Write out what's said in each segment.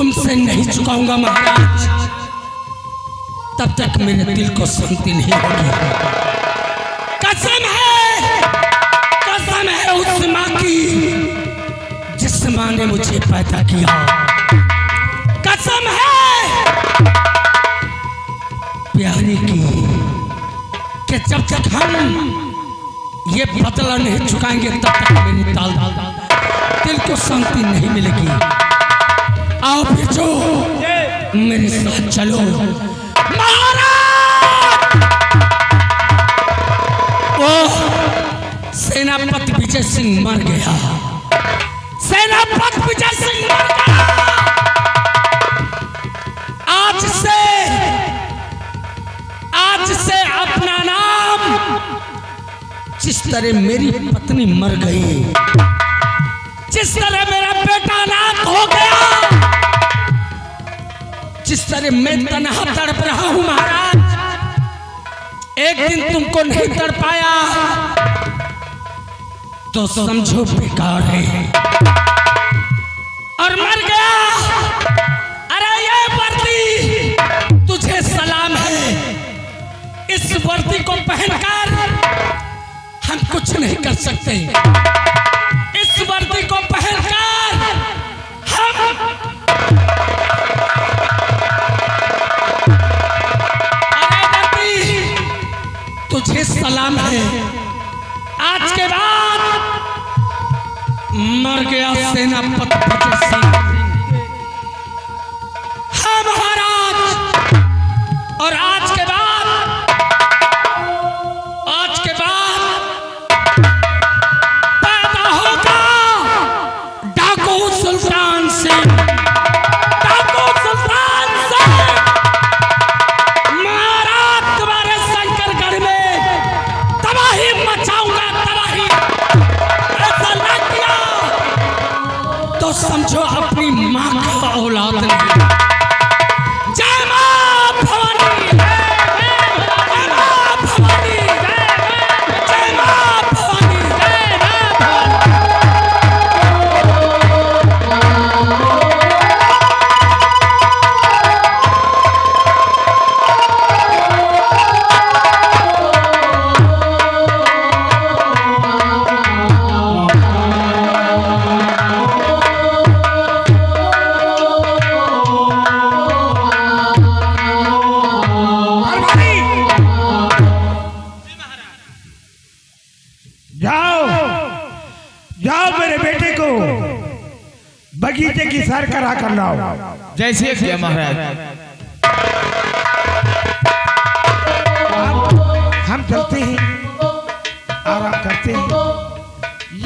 तुमसे नहीं चुकाऊंगा महाराज, तब तक मेरे दिल को शांति नहीं होगी। कसम है उस माँ की जिस माँ ने मुझे पैदा किया। कसम है प्यारी की कि जब तक हम ये बदला नहीं चुकाएंगे तब तक मेरे दिल को शांति नहीं मिलेगी। आओ फिर जो मेरे साथ चलो। सेनापति विजय सिंह मर गया, सेनापति विजय सिंह मर गया। आज से अपना नाम, जिस तरह मेरी पत्नी मर गई, जिस तरह मेरा बेटा अनाथ हो गया, जिस तरह मैं तन्हा तड़प रहा हूं महाराज, एक दिन तुमको नहीं तड़ पाया तो समझो बेकार है और मर गया। अरे ये वर्दी तुझे सलाम है, इस वर्दी को पहनकर हम कुछ नहीं कर सकते। इस वर्दी को पहनकर हम तुझे सलाम है। आज के बाद मर गया सेनापति विजय सिंह। हाँ महाराज, और आज के बाद पैदा होगा डाकू सुल्तान सिंह। डाकू सुल्तान सिंह महाराज, तुम्हारे शंकरगढ़ में तबाही मचाऊंगा, तबाही। ऐसा ना किया तो समझो अपनी माँ का औलाद नहीं। जय माँ भवानी, जय माँ भवानी, जय माँ भवानी। बगीचे की सैर करा कर लाओ। जैसे किया महाराज। हम चलते हैं, आराम करते हैं।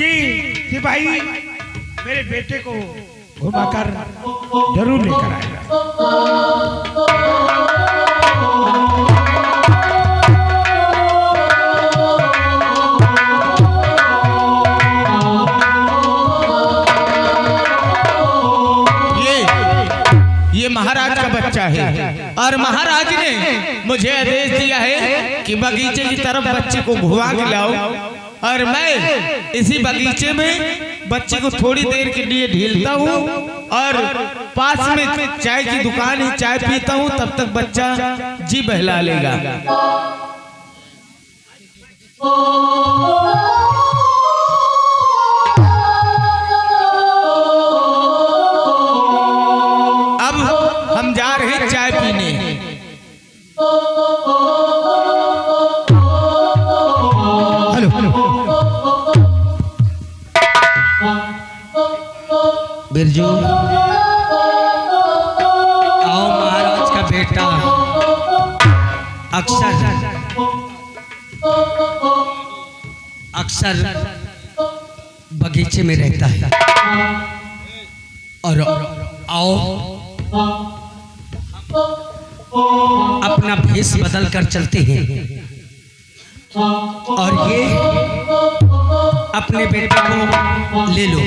ये सिपाही मेरे बेटे को घुमाकर जरूर लेकर आएगा। ये महाराज का बच्चा है और महाराज ने मुझे आदेश दिया है कि बगीचे की तरफ बच्चे को घुमा के लाओ, और मैं इसी बगीचे में बच्चे को थोड़ी देर के लिए ढीलता हूँ और पास में चाय की दुकान है, चाय पीता हूँ, तब तक बच्चा जी बहला लेगा। हम जा रहे हैं चाय पीने। हेलो बिरजू, आओ। महाराज का बेटा अक्सर बगीचे में रहता है, और आओ अपना भेष बदल कर चलते हैं और ये अपने बेटे को ले लो।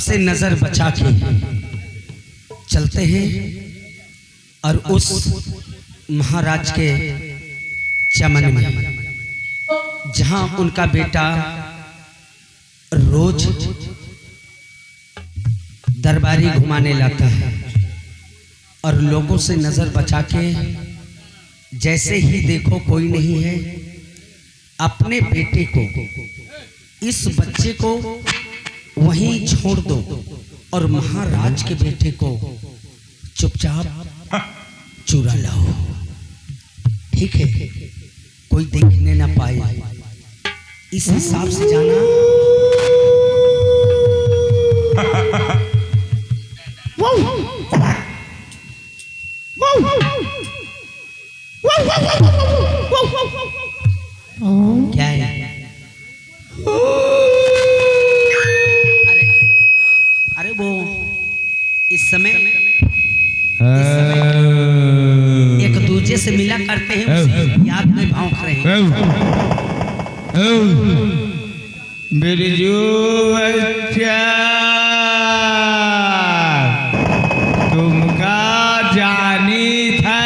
सबसे नजर बचा के चलते हैं और उस महाराज के चमन में जहां उनका बेटा रोज दरबारी घुमाने लाता है और लोगों से नजर बचा के जैसे ही देखो कोई नहीं है, अपने बेटे को, इस बच्चे को वहीं छोड़ दो और महाराज के बेटे को चुपचाप चुरा लाओ। ठीक है, कोई देखने ना पाए, इस हिसाब से जाना। क्या है? अरे वो इस समय एक दूजे से मिला करते हैं, उसी याद में भौंक रहे हैं। बिरजू बच्चा तुमका जानी थे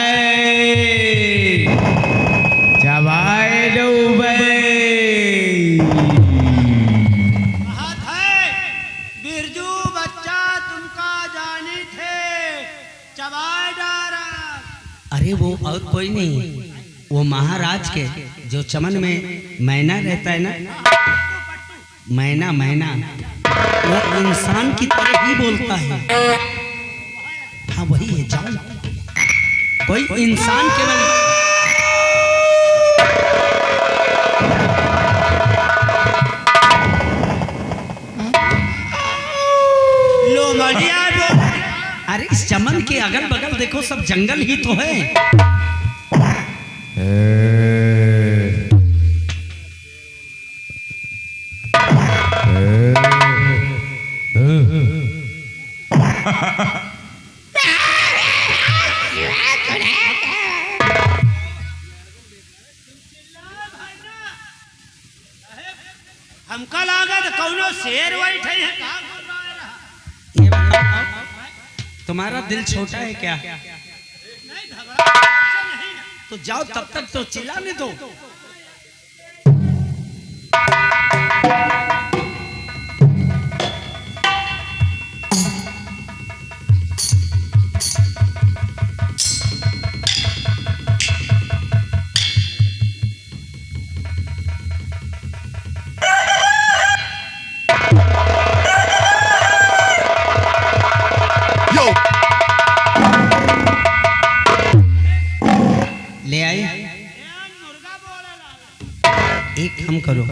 चबाए डूबे बिरजू बच्चा तुमका जानी थे चबाए डारा। अरे वो और कोई नहीं, वो महाराज के जो चमन में मैना रहता है ना, मैना मैना, वो इंसान की तरह ही बोलता है। हाँ वही है, जाओ। कोई इंसान केवल लो मलिया। अरे इस चमन के अगल बगल देखो, सब जंगल ही तो है। हमका लागत कौनो शेर बैठे है। ये बताओ, तुम्हारा दिल छोटा है क्या? तो जाओ, तब तक तो चिल्लाने दो। ले आए, एक हम करो,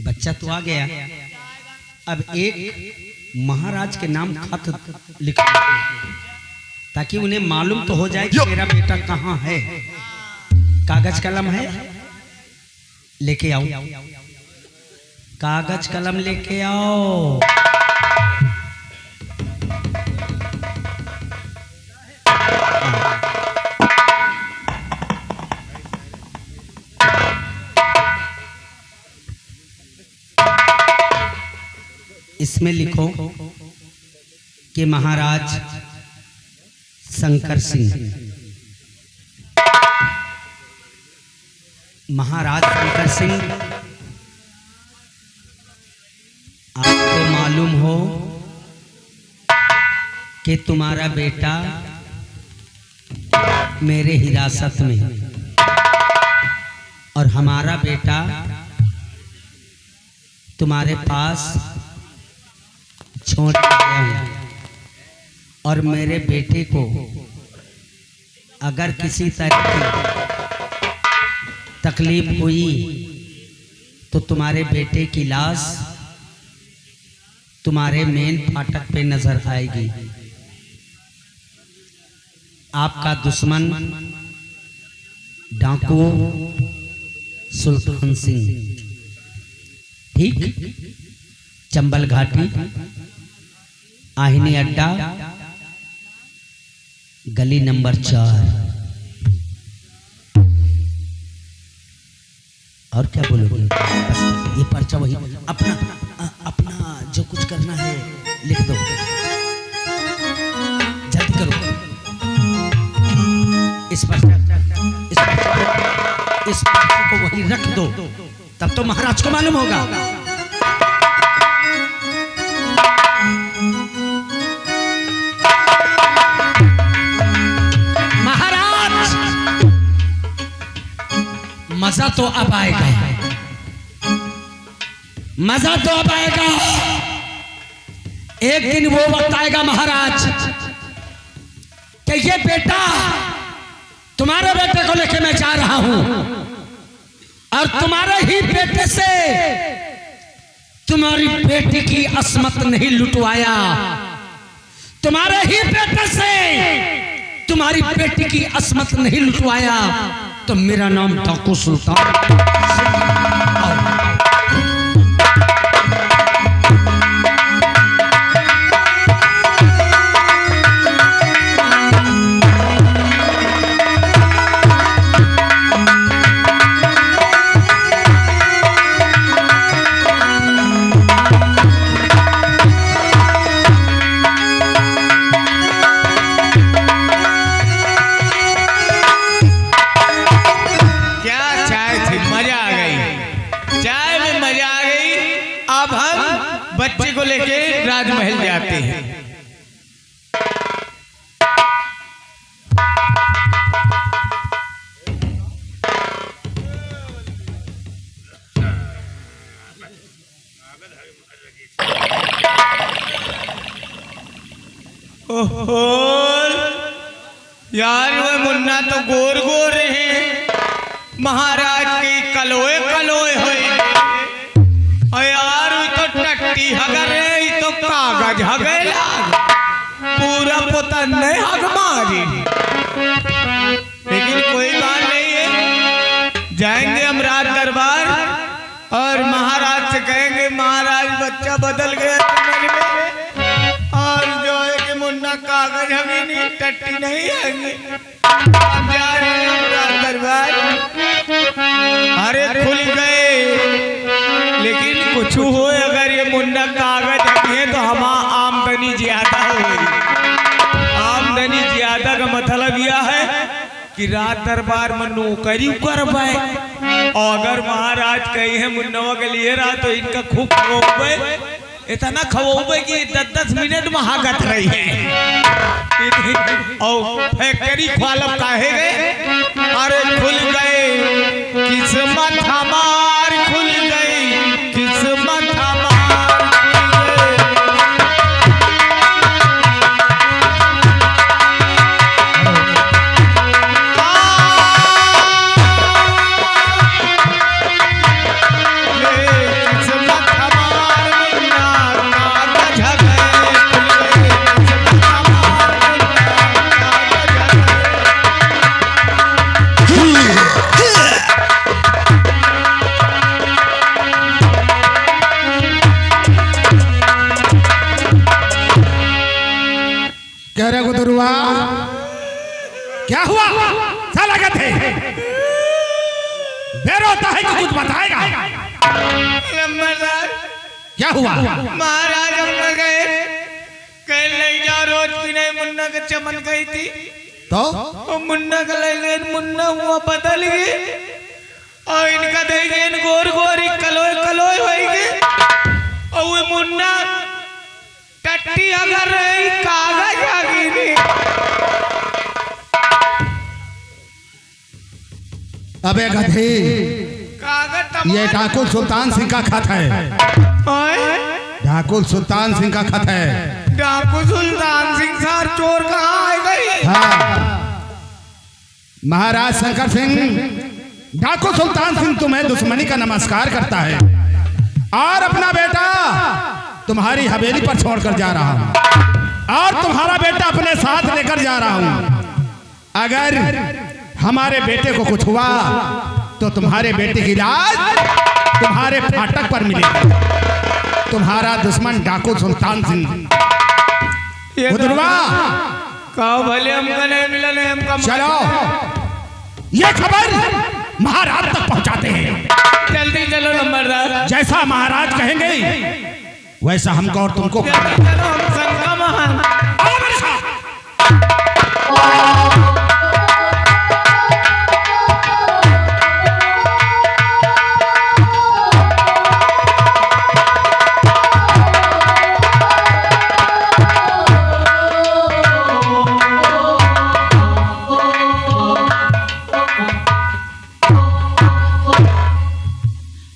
बच्चा तो आ गया, अब एक महाराज के नाम खत लिखो ताकि उन्हें मालूम तो हो जाए कि मेरा बेटा कहाँ है। कागज कलम है? लेके आओ, कागज कलम लेके आओ। इसमें लिखो कि महाराज शंकर सिंह, महाराज शंकर सिंह, आपको मालूम हो कि तुम्हारा बेटा मेरे हिरासत में और हमारा बेटा तुम्हारे पास छोड़ आया हूं, और मेरे बेटे को अगर किसी तरह की तकलीफ हुई तो तुम्हारे बेटे की लाश तुम्हारे मेन फाटक पे नजर आएगी। आपका दुश्मन डाकू सुल्तान सिंह, ठीक? चंबल घाटी, आहिनी अड्डा, गली नंबर 4। और क्या बोलोगे? ये पर्चा वही, अपना जो कुछ करना है लिख दो, जल्दी करो। इस पर्चे को वहीं रख दो, तब तो महाराज को मालूम होगा। महाराज, मजा तो अब आएगा, मजा तो अब आएगा। एक दिन वो वक्त आएगा महाराज कि ये बेटा, तुम्हारे बेटे को लेके मैं जा रहा हूं और तुम्हारे ही बेटे से तुम्हारी बेटी की असमत नहीं लुटवाया, तुम्हारे ही बेटे से तुम्हारी बेटी की असमत नहीं लुटवाया तो मेरा नाम ठाकुर सुल्तान। बच्चे को लेके राजमहल जाते हैं। ओहो यार, वो मुन्ना तो गोर गोर रहे, महाराज की कलोए कलोए हुए। यार तो टट्टी हगर है, तो कागज हगेला पूरा पोता नहीं हग मारी। लेकिन कोई बात नहीं है, जाएंगे हम राज दरबार और महाराज से कहेंगे महाराज बच्चा बदल गया तुम्हारे में, और जो है कि मुन्ना कागज हगी नहीं, टट्टी नहीं हगी। जा रहे हैं राज दरबार। अरे खुल गए, लेकिन कुछ हो अगर ये मुन्ना कागज है तो हमारा आमदनी ज्यादा होगी। आमदनी ज्यादा का मतलब यह है कि रात दरबार में नौकरी करवाए, और अगर महाराज कही है मुन्नवा के लिए रात तो इनका खूब खवोबे, इतना खवोबे कि 10-10 मिनट में हागत रही है। और फैक्ट्री खोलब काहे गए? अरे खुल गए, किस्मत हमार खुल गई, किस्मत हमार खुल गई। किस्मत हमार मुन्ना कागज हगे खुल गए, किस्मत हमार मुन्ना कह रहे गुदरुआ, क्या हुआ? क्या लागत है? देर होता है कि कुछ बताएगा। क्या हुआ? महाराज हम गए, कह ले जा रोज की नहीं, मुन्ना के चमन गई थी तो मुन्ना का ले गए, मुन्ना हुआ बदल गए, और इनका दे गए गोर गोरी कलोय कलोय होएगी, और वो मुन्ना टट्टी अगर रही कागज आगी नहीं। अबे गधे, कागज ये ठाकुर सुल्तान सिंह का खत है। ठाकुर सुल्तान सिंह का खत है। ठाकुर सुल्तान सिंह सार चोर कहाँ आए गई? हाँ, महाराज शंकर सिंह, ठाकुर सुल्तान सिंह तुम्हें दुश्मनी का नमस्कार करता है और अपना बेटा तुम्हारी हवेली पर छोड़कर जा रहा हूं, और तुम्हारा बेटा अपने साथ लेकर जा रहा हूं। अगर हमारे बेटे को कुछ हुआ तो तुम्हारे बेटे की लाश तुम्हारे फाटक पर मिलेगी। तुम्हारा दुश्मन ठाकुर सुल्तान सिंह। बुधुरवा, कहो भले हमका नहीं मिला, नहीं हमका चलो ये खबर महाराज तक पहुंचाते हैं। जल्दी चलो नंबरदार। जैसा महाराज कहेंगे वैसा हमको और तुमको चलो हम शंका महान। आओ मेरे साथ।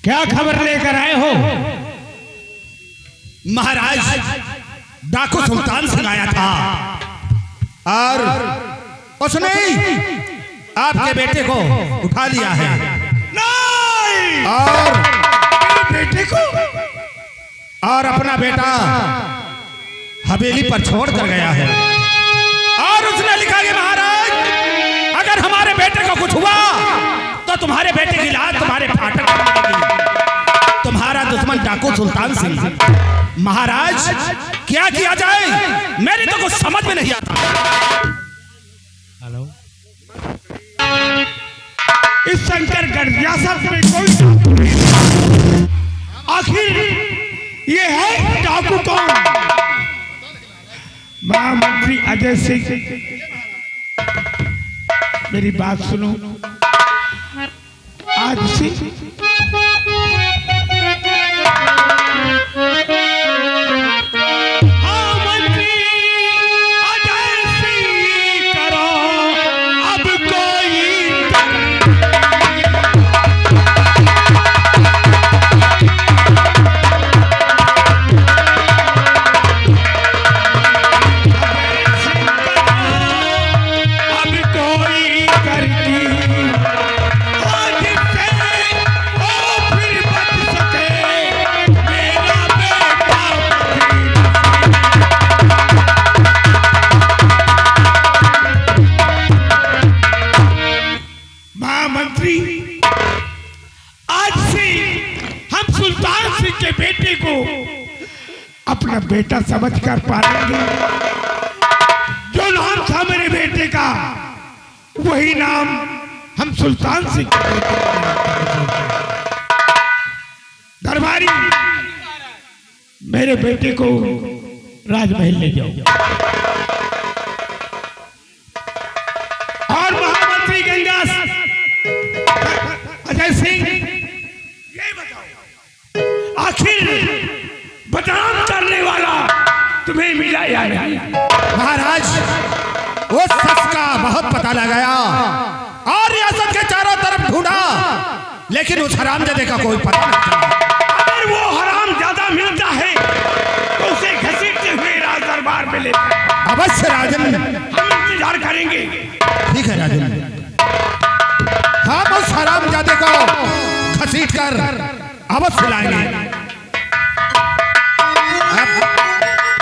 क्या खबर लेकर आए हो? महाराज डाकू सुल्तान सिंह आया था और उसने आपके बेटे को उठा लिया है। नहीं! और मेरे बेटे को? और अपना बेटा हवेली पर छोड़ कर गया है। और उसने लिखा कि महाराज अगर हमारे बेटे को कुछ हुआ तो तुम्हारे बेटे की लाश तुम्हारे फाटक पर मिलेगी। तुम्हारा दुश्मन डाकू सुल्तान सिंह। महाराज क्या किया जाए, मेरी तो कुछ समझ में नहीं आता। हेलो, इस शंकरगढ़ रियासत में कोई आखिर ये है डाकू कौन? महामंत्री अजय सिंह, मेरी बात सुनो। आज से महामंत्री अजय सिंह करो अब कोई अब कोई करती आज से ओ फिर बच सके मेरा बेटा। महामंत्री, आज से हम सुल्तान सिंह के बेटे को अपना बेटा समझकर पालेंगे। जो नाम था मेरे बेटे का वही नाम हम सुल्तान सिंह के बेटे का। दरबारी, मेरे बेटे को राजमहल ले जाओ। और महामंत्री गंगा अजय सिंह, ये बताओ आखिर बदनाम करने वाला तुम्हें मिला या नहीं? महाराज उस शख्स का बहुत पता लगाया और रियासत के चारों तरफ ढूंढा, लेकिन उस हरामजादे का कोई पता नहीं चला। अगर वो हराम ज्यादा मिलता है तो उसे घसीटते हुए राज दरबार में ले जाओ। अवश्य राजन, हम इंतजार करेंगे। ठीक है राजन, हम उस हरामजादे को घसीट कर अवश्य लाएंगे। अब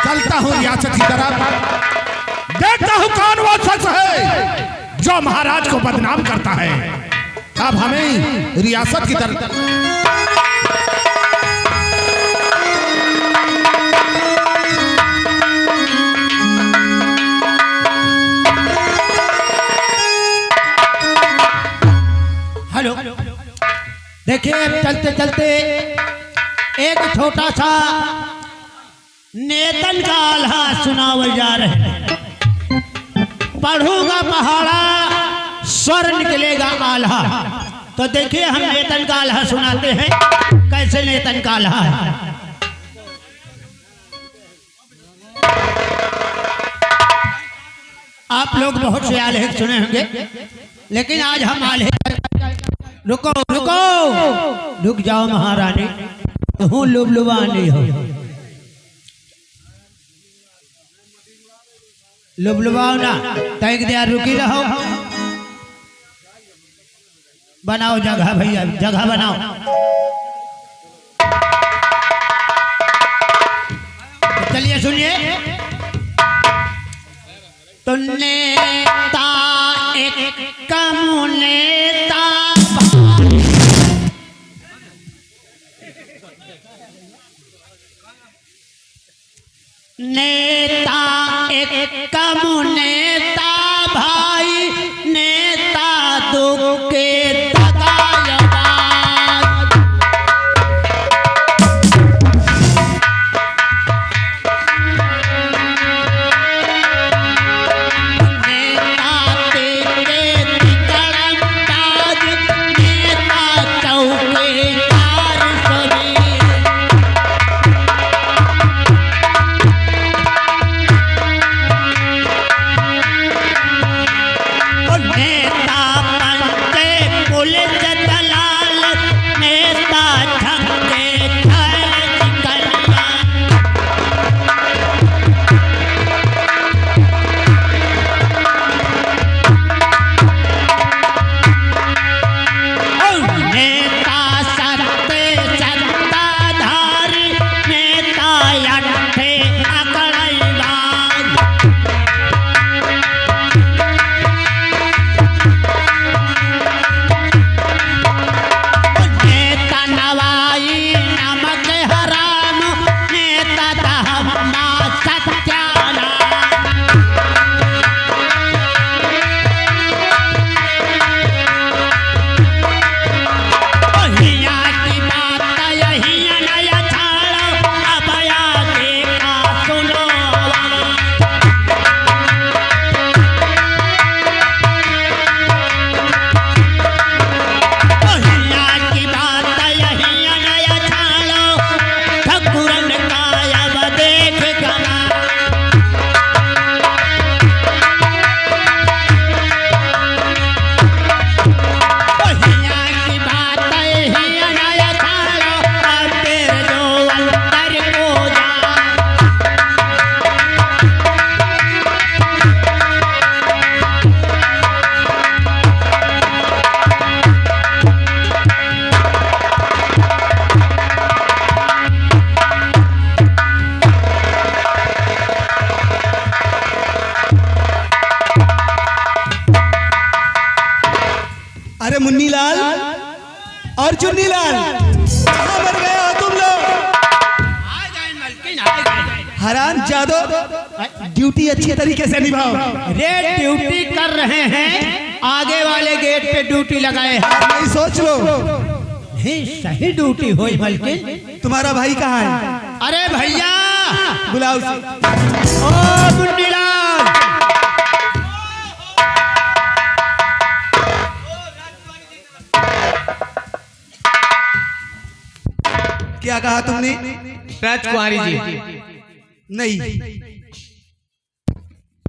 चलता हूँ रियासत की तरफ, देखता हूँ कौन वो शख्स है जो महाराज को बदनाम करता है। अब हमें रियासत की तरफ हेलो, देखिए अब चलते चलते एक छोटा सा नेतन का आल्हा सुनावल जा रहे हैं। पढ़ूंगा पहाड़ा स्वर निकलेगा आल्हा। तो देखिए हम नेतन का आल्हा सुनाते हैं। कैसे नेतन का आल्हा है। आप लोग बहुत से आल्हे सुने होंगे, लेकिन आज हम आल्हे रुको रुको रुक जाओ महारानी, हूँ लुबलुबानी हो। लुबलुबाओ ना, तैक दिया, रुकी रहो। बनाओ जगह भैया, जगह बनाओ। तो चलिए सुनिए। तो नेता एक कम नेता नेता एक कम नेता भाई नेता दुख के चुन्नीलाल, कहाँ मर गए हो तुम लोग? आ गए मलकिन, आ गए। हराम जादो, ड्यूटी अच्छी तरीके से निभाओ। रे ड्यूटी कर रहे हैं, आगे वाले गेट पे ड्यूटी लगाए हैं। नहीं सोच लो, नहीं सही ड्यूटी हुई मलकिन। तुम्हारा भाई कहाँ है? अरे भैया बुलाओ उसे। ओ चुन्नीलाल, क्या कहा तुमने? राजकुमारी जी, नहीं,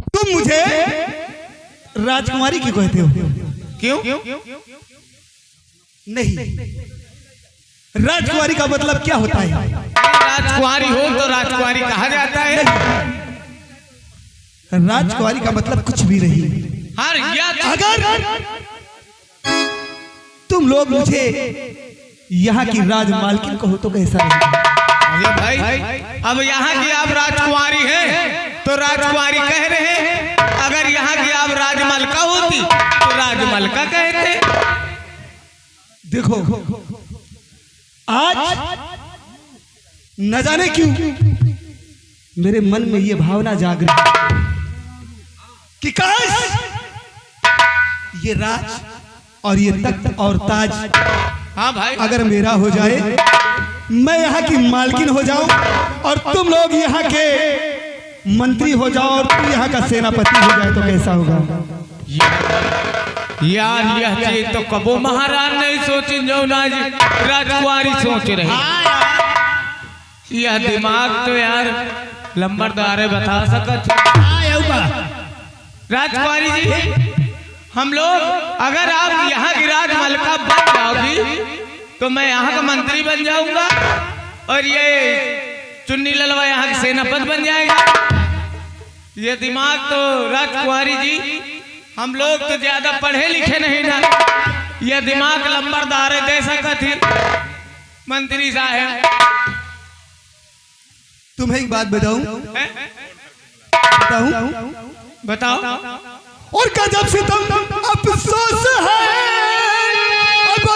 तुम मुझे राजकुमारी क्यों कहते हो? क्यों? नहीं, राजकुमारी का मतलब क्या होता है? राजकुमारी हो तो राजकुमारी कहा जाता है। राजकुमारी का मतलब कुछ भी नहीं। हर अगर तुम लोग मुझे यहाँ की राजमालकिन कहो तो कैसा रहेगा? अरे भाई, अब यहाँ की आप राजकुमारी हैं तो राजकुमारी कह रहे हैं, अगर यहाँ की आप राजमलका होती तो राजमलका कहते। देखो, आज न जाने क्यों मेरे मन में ये भावना जाग रही है कि काश ये राज और ये तख्त और ताज, हाँ भाई, अगर मेरा हो जाए, मैं यहाँ की मालकिन हो जाऊं और तुम लोग यहाँ के मंत्री हो जाओ और तू यहाँ का सेनापति हो जाए तो कैसा होगा? यार यह चीज तो कबो महाराज नहीं सोची, जो आज राजकुमारी सोच रही। यह दिमाग तो यार लंबरदारे बता सकत। राजकुमारी जी, हम लोग अगर आप यहाँ की राजमलका बन जाओगी तो मैं यहाँ का मंत्री बन जाऊंगा और ये चुन्नी ललवा यहाँ का सेनापति बन जाएगा। ये दिमाग तो राजकुमारी जी, हम लोग तो ज्यादा पढ़े लिखे नहीं ना, ये दिमाग लंबरदारे दे सकत ही मंत्री साहब। तुम्हें एक बात बताऊं? बताओ। और गजब से तुम अफसोस है अब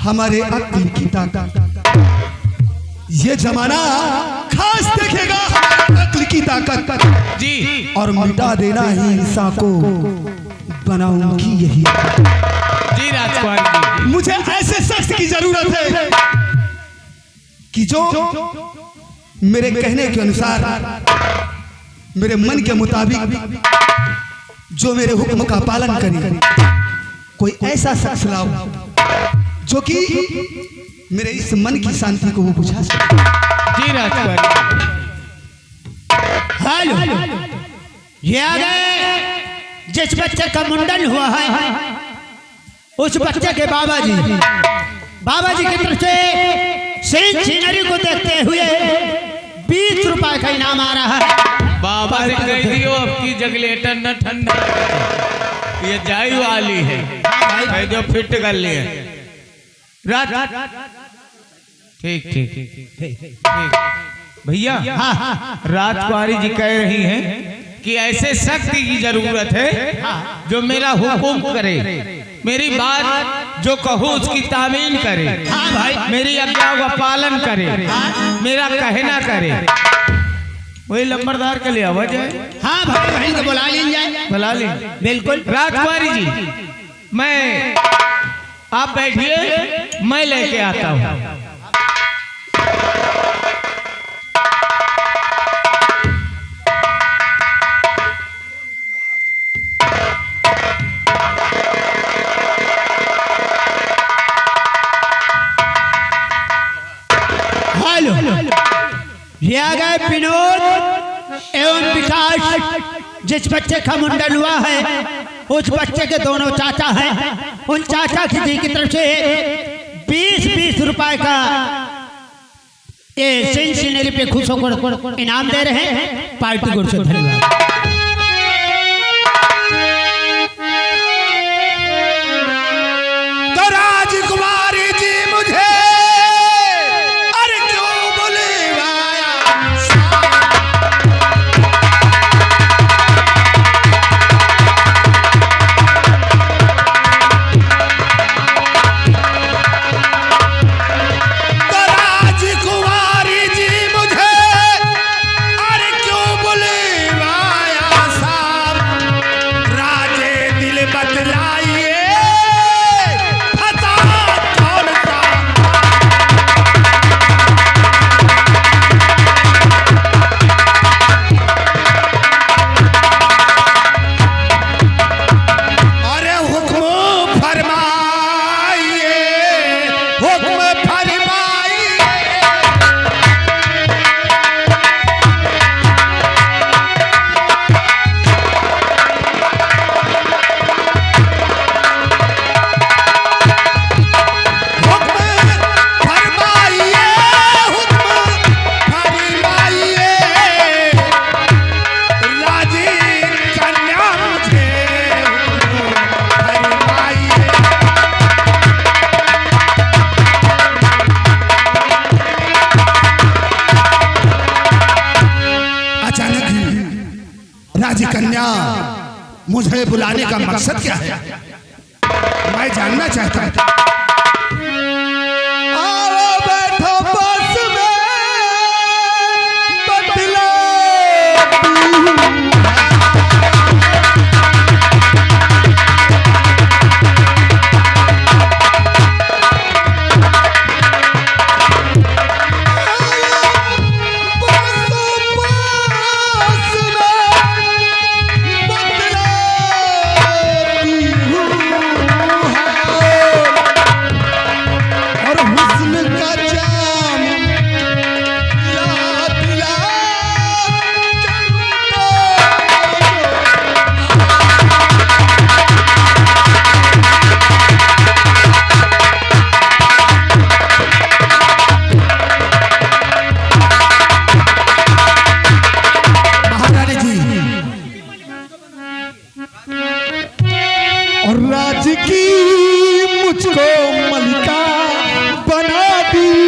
हमारे अक्ल की ताकत, ये जमाना खास देखेगा अक्ल की ताकत जी, और मिटा देना ही इंसान को बनाऊंगी यही। जी राजकुमार जी, मुझे ऐसे शख्स की जरूरत है कि जो मेरे कहने के अनुसार, मेरे मन के मुताबिक, जो मेरे हुक्म का पालन करे। कोई ऐसा शख्स लाओ जो कि मेरे इस मन की शांति को वो बुझा सके। जी राजकुमार। हेलो, ये आ गए जिस बच्चे का मुंडन हुआ है, उस बच्चे के बाबा जी की तरफ से सिंह सीनरी को देखते हुए 20 रुपए का इनाम आ रहा है। बाबा से कह दियो अब की जगलेटर न ठंडा, ये जाई वाली है जो फिट कर लिए। रात ठीक भैया, राजकुमारी जी कह रही हैं कि ऐसे शक्ति की जरूरत है जो मेरा हुक्म करे, मेरी बात जो कहूँ उसकी तामील करे, मेरी आज्ञाओं का पालन करे, मेरा कहना करे। वही लंबरदार के लिए आवाज है। हाँ भाई, वहीं को बुला ली जाए। बुला ली, बिल्कुल। राजकुमारी जी, मैं आप बैठिए, मैं लेके आता हूँ। हेलो, ये आ गए विनोद एवं विकास। जिस बच्चे का मुंडन हुआ है उस बच्चे के दोनों चाचा हैं। उन चाचा जी की तरफ से 20-20 रुपए का ये सिंसिनरी पे खुश होकर इनाम दे रहे हैं। पार्टी को से धन्यवाद। तो राजकुमारी जी मुझे अरे क्यों बुलवाया? तो राजकुमारी जी मुझे अरे क्यों बुलवाया साहब? राजे दिल बतलाइए फसा कौन सा? अरे हुक्म फरमाइए, हुक्म फरमाइए। हुक्म फरमाइए, हुक्म फरमाइए। राजी कन्या मुझे हुक्म फरमाइए। अचानक ही राजी कन्या मुझे बुलाने का मकसद क्या है, मैं जानना चाहता हूं। आओ बैठो बस में, बतला और हुस्न का जाम पिला पिला महारानी जी और राज की मुझको मलिका बना दी।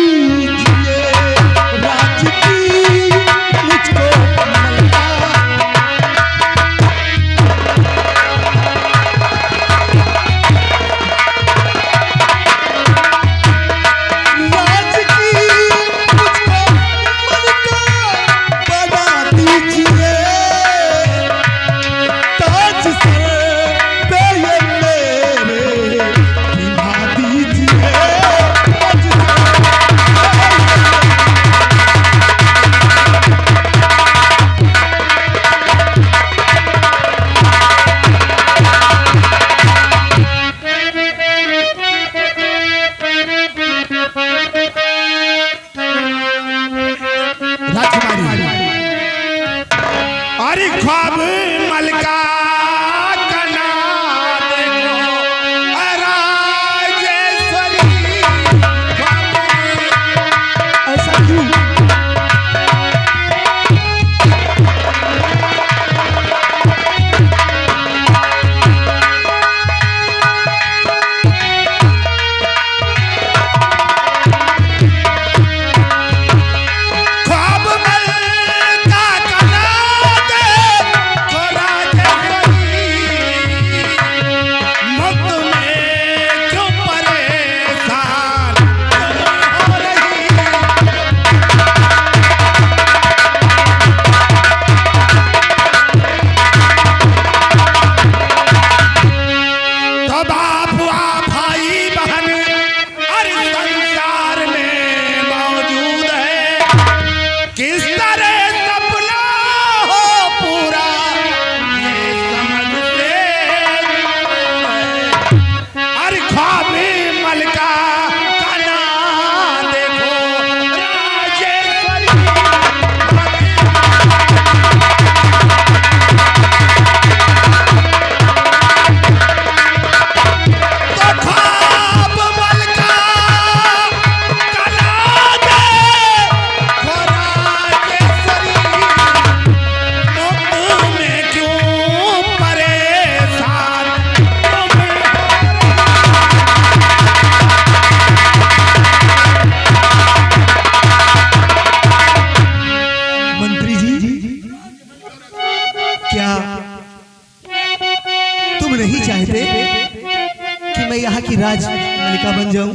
बन जाऊं।